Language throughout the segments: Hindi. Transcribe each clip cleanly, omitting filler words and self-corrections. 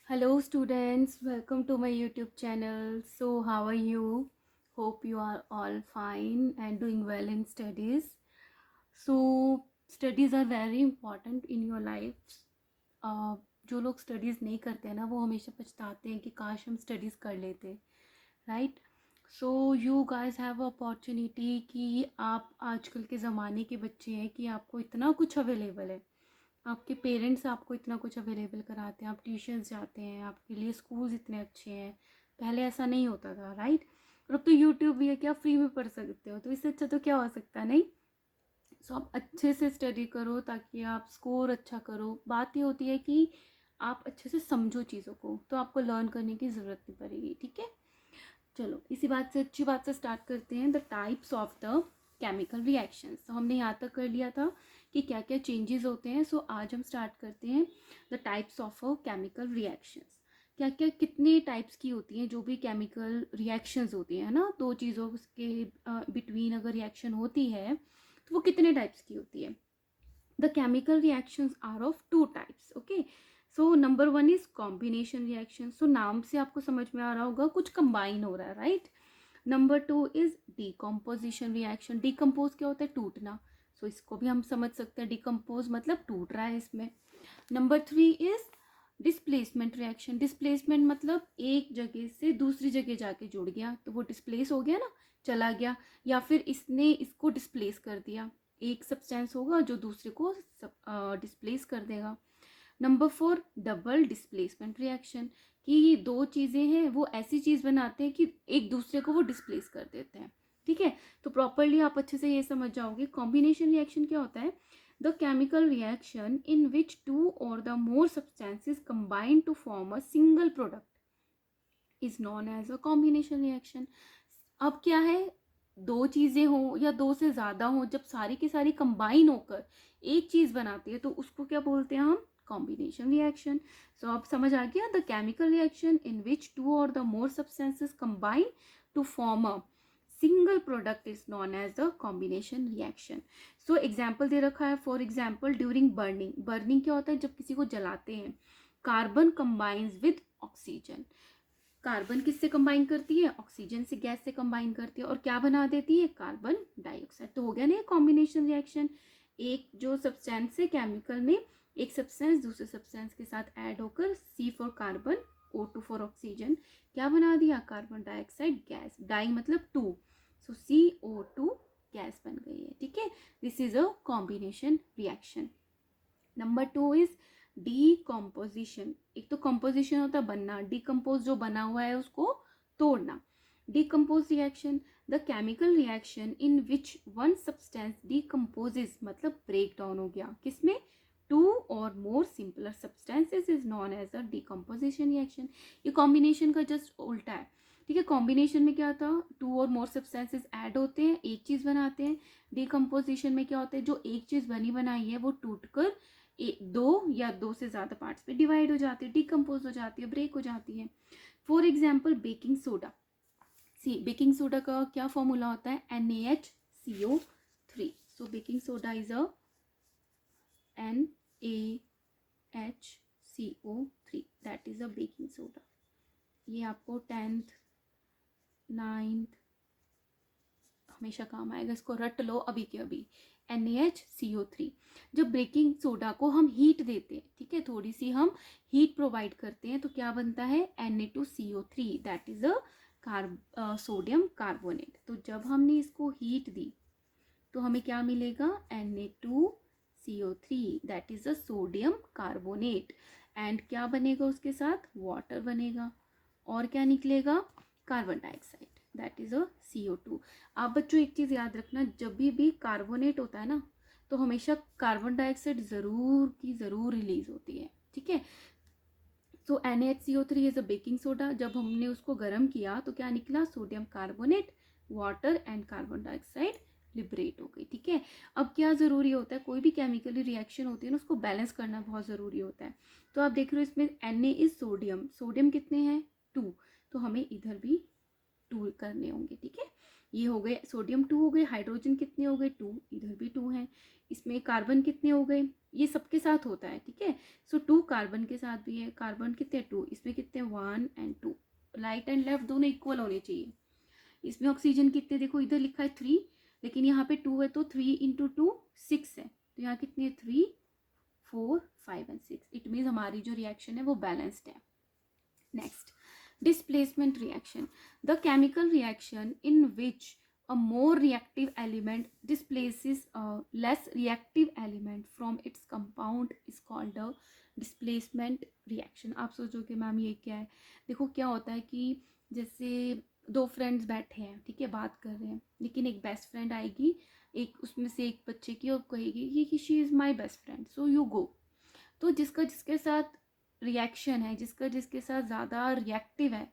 Hello students, welcome to my YouTube channel. So how are you? Hope you are all fine and doing well in studies. So studies are very important in your life. जो लोग स्टडीज़ नहीं करते हैं ना वो हमेशा पछताते हैं कि काश हम स्टडीज़ कर लेते, right? So you guys have opportunity कि आप आजकल के ज़माने के बच्चे हैं कि आपको इतना कुछ अवेलेबल है, आपके पेरेंट्स आपको इतना कुछ अवेलेबल कराते हैं, आप ट्यूशन्स जाते हैं, आपके लिए स्कूल्स इतने अच्छे हैं। पहले ऐसा नहीं होता था, राइट? और अब तो यूट्यूब भी है कि आप फ्री में पढ़ सकते हो, तो इससे अच्छा तो क्या हो सकता है, नहीं? सो आप अच्छे से स्टडी करो ताकि आप स्कोर अच्छा करो। बात ये होती है कि आप अच्छे से समझो चीज़ों को, तो आपको लर्न करने की ज़रूरत नहीं पड़ेगी, ठीक है? चलो इसी बात से अच्छी बात से स्टार्ट करते हैं, the types of the chemical reactions. तो हमने यहाँ तक कर लिया था कि क्या क्या चेंजेस होते हैं। सो आज हम स्टार्ट करते हैं the types of a chemical reactions. क्या क्या कितने टाइप्स की होती हैं जो भी केमिकल रिएक्शंस होती हैं ना, दो चीज़ों के बिटवीन अगर रिएक्शन होती है तो वो कितने टाइप्स की होती है। The chemical reactions are of two types, okay. So number one is combination reaction. So नाम से आपको समझ में आ रहा होगा कुछ कंबाइन हो रहा है, right? Number two is decomposition reaction. Decompose क्या होता है? टूटना। सो इसको भी हम समझ सकते हैं, डिकम्पोज मतलब टूट रहा है इसमें। Number three is displacement reaction. Displacement मतलब एक जगह से दूसरी जगह जाके जुड़ गया, तो वो डिस्प्लेस हो गया ना, चला गया, या फिर इसने इसको डिस्प्लेस कर दिया। एक सब्सटेंस होगा जो दूसरे को डिस्प्लेस कर देगा। Number four, double displacement reaction, कि दो चीज़ें हैं वो ऐसी चीज़ बनाते हैं कि एक दूसरे को वो डिस्प्लेस कर देते हैं, ठीक है? तो प्रॉपरली आप अच्छे से ये समझ जाओगे। कॉम्बिनेशन रिएक्शन क्या होता है? The chemical reaction in which two or the more substances combine to form a single product is known as a combination reaction. अब क्या है, दो चीज़ें हो या दो से ज़्यादा हो, जब सारी की सारी कंबाइन होकर एक चीज़ बनाती है तो उसको क्या बोलते हैं हम? Combination reaction. सो अब समझ आ गया, the chemical reaction in which two or the more substances combine to form a single product is known as the combination reaction. So example दे रखा है, for example during burning. Burning क्या होता है? जब किसी को जलाते हैं, carbon combines with oxygen. Carbon किससे कंबाइन करती है? ऑक्सीजन से, गैस से कंबाइन करती है, और क्या बना देती है? Carbon dioxide. तो हो गया ना ये कॉम्बिनेशन रिएक्शन। एक जो सब्सटेंस है केमिकल में, एक सब्सटेंस दूसरे सब्सटेंस के साथ ऐड होकर C for carbon, O2 for oxygen, क्या बना दिया? Carbon dioxide gas. डाई मतलब टू, सो CO2 गैस बन गई है, ठीक है? This is a combination reaction. Number two is decomposition. एक तो कंपोजिशन होता है बनना, डीकम्पोज जो बना हुआ है उसको तोड़ना। Decompose reaction, the chemical reaction in which one substance decomposes मतलब ब्रेक डाउन हो गया, किसमें? टू और more simpler substances is known as a decomposition reaction. ये कॉम्बिनेशन का जस्ट उल्टा है, ठीक है? कॉम्बिनेशन में क्या था? टू और मोर सब्सटेंसेस ऐड होते हैं, एक चीज बनाते हैं। डीकम्पोजिशन में क्या होता है? जो एक चीज बनी बनाई है वो टूटकर दो या दो से ज़्यादा पार्ट्स में डिवाइड हो जाती है, डिकम्पोज हो जाती है, ब्रेक हो जाती है। For example baking soda. See, baking soda का क्या फॉर्मूला होता है? NaHCO3। So baking soda is a NaHCO3, that is a baking soda. ये आपको 10th 9th हमेशा काम आएगा, इसको रट लो अभी के अभी। NaHCO3। जब बेकिंग सोडा को हम हीट देते हैं, ठीक है, थोड़ी सी हम हीट प्रोवाइड करते हैं, तो क्या बनता है? Na2CO3, that is a sodium carbonate. तो जब हमने इसको हीट दी तो हमें क्या मिलेगा? Na2CO3, that is a sodium carbonate. And क्या बनेगा उसके साथ? वाटर बनेगा। और क्या निकलेगा? Carbon dioxide, that is a CO2। आप बच्चों एक चीज याद रखना, जब भी कार्बोनेट होता है ना तो हमेशा कार्बन डाइऑक्साइड जरूर की जरूर रिलीज होती है, ठीक है? सो NaHCO3 is a baking soda. जब हमने उसको गर्म किया तो क्या निकला? Sodium carbonate, water and carbon dioxide liberate हो गई, ठीक है? अब क्या जरूरी होता है? कोई भी केमिकली रिएक्शन होती है ना, उसको बैलेंस करना बहुत जरूरी होता है। तो आप देख रहे हो इसमें Na इज सोडियम, सोडियम कितने हैं? 2, तो हमें इधर भी 2 करने होंगे, ठीक है? ये हो गए सोडियम 2 हो गए, हाइड्रोजन कितने हो गए 2, इधर भी 2 है, इसमें कार्बन कितने हो गए, ये सबके साथ होता है, ठीक है। सो 2 कार्बन के साथ भी है, कार्बन कितने 2, इसमें कितने 1 एंड 2, राइट एंड लेफ्ट दोनों इक्वल होने चाहिए। इसमें ऑक्सीजन कितने, देखो इधर लिखा है 3 लेकिन यहाँ पे 2 है, तो 3 इंटू 2 6 है, तो यहाँ कितने 3 4 5 एंड 6, इट मीन्स हमारी जो रिएक्शन है वो बैलेंस्ड है। Next, displacement reaction, the chemical reaction in which a more reactive element displaces a less reactive element from its compound is called a displacement reaction। आप सोचोगे मैम ये क्या है, देखो क्या होता है कि जैसे दो फ्रेंड्स बैठे हैं, ठीक है, बात कर रहे हैं, लेकिन एक बेस्ट फ्रेंड आएगी, एक उसमें से एक बच्चे की, और कहेगी कि she is my best friend so you go. तो जिसका जिसके साथ रिएक्शन है, जिसका जिसके साथ ज़्यादा रिएक्टिव है,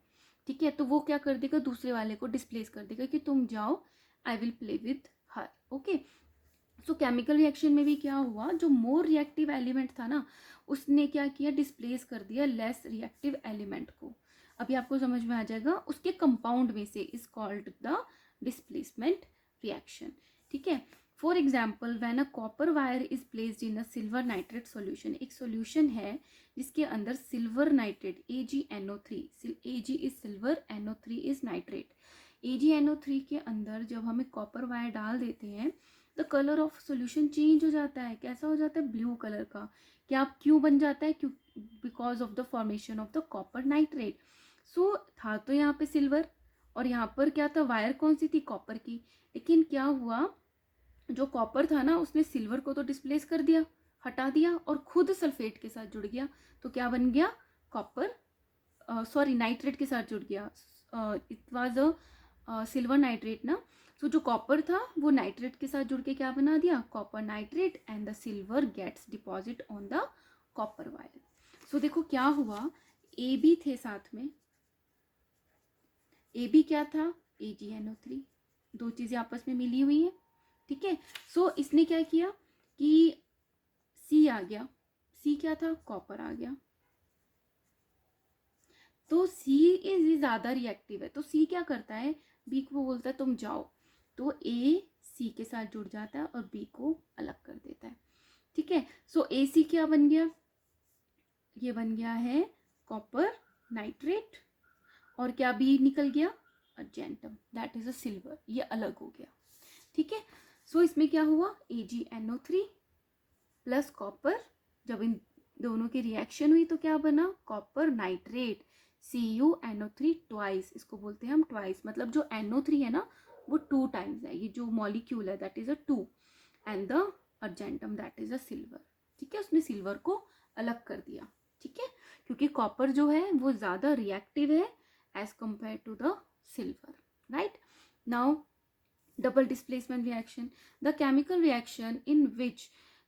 ठीक है, तो वो क्या कर देगा, दूसरे वाले को डिस्प्लेस कर देगा कि तुम जाओ, I will play with her. Okay, so chemical reaction में भी क्या हुआ, जो मोर रिएक्टिव एलिमेंट था ना, उसने क्या किया, डिस्प्लेस कर दिया लेस रिएक्टिव एलिमेंट को। अभी आपको समझ में आ जाएगा, उसके कंपाउंड में से is called the displacement reaction, ठीक है। For example, when a copper wire is placed in a silver nitrate solution, एक सॉल्यूशन है जिसके अंदर silver nitrate AgNO3, Ag is silver, NO3 is nitrate, AgNO3 के अंदर जब हमें कॉपर वायर डाल देते हैं, the colour of solution change हो जाता है, कैसा हो जाता है, ब्लू कलर का। क्या क्यों बन जाता है, क्यों, because of the formation of the copper nitrate. So था तो यहाँ पे सिल्वर, और यहाँ पर क्या था, वायर कौन सी थी, कॉपर की, लेकिन क्या हुआ, जो कॉपर था ना उसने सिल्वर को तो डिस्प्लेस कर दिया, हटा दिया, और खुद सल्फेट के साथ जुड़ गया, तो क्या बन गया, कॉपर, सॉरी नाइट्रेट के साथ जुड़ गया, it was a silver nitrate ना। सो जो कॉपर था वो नाइट्रेट के साथ जुड़ के क्या बना दिया, copper nitrate, and the silver gets deposit on the copper wire. So देखो क्या हुआ, ए बी थे साथ में, ए बी क्या था, AgNO3, दो चीज़ें आपस में मिली हुई हैं, ठीक है। सो इसने क्या किया कि सी आ गया, सी क्या था, कॉपर आ गया, तो सी इज ज़्यादा रिएक्टिव है, तो सी क्या करता है, बी को बोलता है तुम जाओ, तो ए सी के साथ जुड़ जाता है और बी को अलग कर देता है, ठीक है। सो ए सी क्या बन गया, ये बन गया है कॉपर नाइट्रेट, और क्या बी निकल गया, argentum, that is a silver, ये अलग हो गया, ठीक है। सो इसमें क्या हुआ, AgNO3 प्लस कॉपर, जब इन दोनों की रिएक्शन हुई तो क्या बना, कॉपर नाइट्रेट, CuNO3 ट्वाइस, इसको बोलते हैं हम ट्वाइस, मतलब जो NO3 है ना वो 2 टाइम्स है, ये जो मॉलिक्यूल है that is a 2, and the argentum that is a silver, ठीक है, उसने सिल्वर को अलग कर दिया, ठीक है, क्योंकि कॉपर जो है वो ज़्यादा रिएक्टिव है as compare to the silver, right. Now double displacement reaction, the chemical reaction in which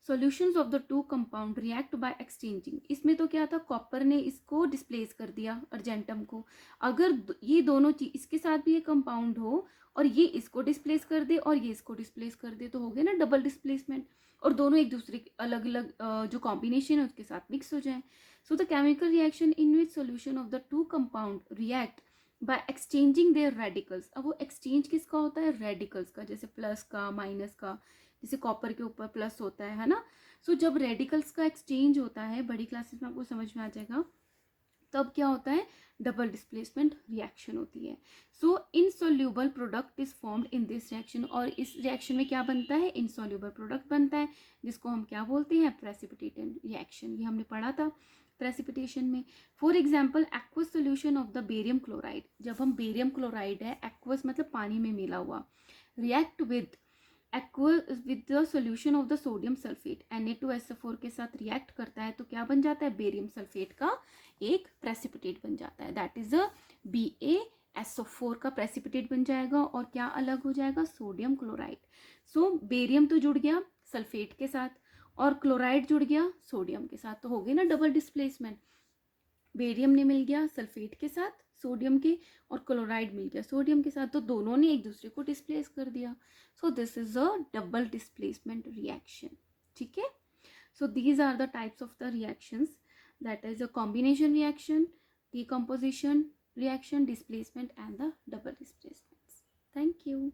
solutions of the two compound react by exchanging। इसमें तो क्या था, कॉपर ने इसको डिस्प्लेस कर दिया अर्जेंटम को, अगर ये दोनों चीज, इसके साथ भी ये कंपाउंड हो और ये इसको डिस्प्लेस कर दे और ये इसको डिस्प्लेस कर दे, तो हो गया ना डबल डिस्प्लेसमेंट, और दोनों एक दूसरे के अलग अलग जो कॉम्बिनेशन है उसके साथ मिक्स हो जाए। So the chemical reaction in which solution of the two compound react by exchanging their radicals. अब वो एक्सचेंज किसका होता है, रेडिकल्स का, जैसे प्लस का, माइनस का, जैसे कॉपर के ऊपर प्लस होता है ना। सो जब रेडिकल्स का एक्सचेंज होता है, बड़ी क्लासेस में आपको समझ में आ जाएगा, तब क्या होता है, डबल डिस्प्लेसमेंट रिएक्शन होती है। So insoluble product is formed in this reaction, और इस रिएक्शन में क्या बनता है, इनसोल्यूबल प्रोडक्ट बनता है, जिसको हम क्या बोलते हैं, प्रेसिपिटेटेड रिएक्शन, ये हमने पढ़ा था प्रेसिपिटेशन में। For example, aqueous solution of the barium chloride, जब हम बेरियम क्लोराइड है, एक्वस मतलब पानी में मिला हुआ, react with with the solution of the sodium sulphate, Na2SO4 के साथ रिएक्ट करता है, तो क्या बन जाता है, बेरियम सल्फेट का एक प्रेसिपिटेट बन जाता है, दैट इज अ BaSO4 का प्रेसिपिटेट बन जाएगा, और क्या अलग हो जाएगा, सोडियम क्लोराइड। सो बेरियम तो जुड़ गया सल्फेट के साथ, और क्लोराइड जुड़ गया सोडियम के साथ, तो हो गई ना डबल डिस्प्लेसमेंट, बेरियम ने मिल गया सल्फेट के साथ सोडियम के, और क्लोराइड मिल गया सोडियम के साथ, तो दोनों ने एक दूसरे को डिस्प्लेस कर दिया। So this is a double displacement reaction, ठीक है। So these are the types of the reactions, that is a combination reaction, decomposition reaction, displacement and the double displacements. Thank you.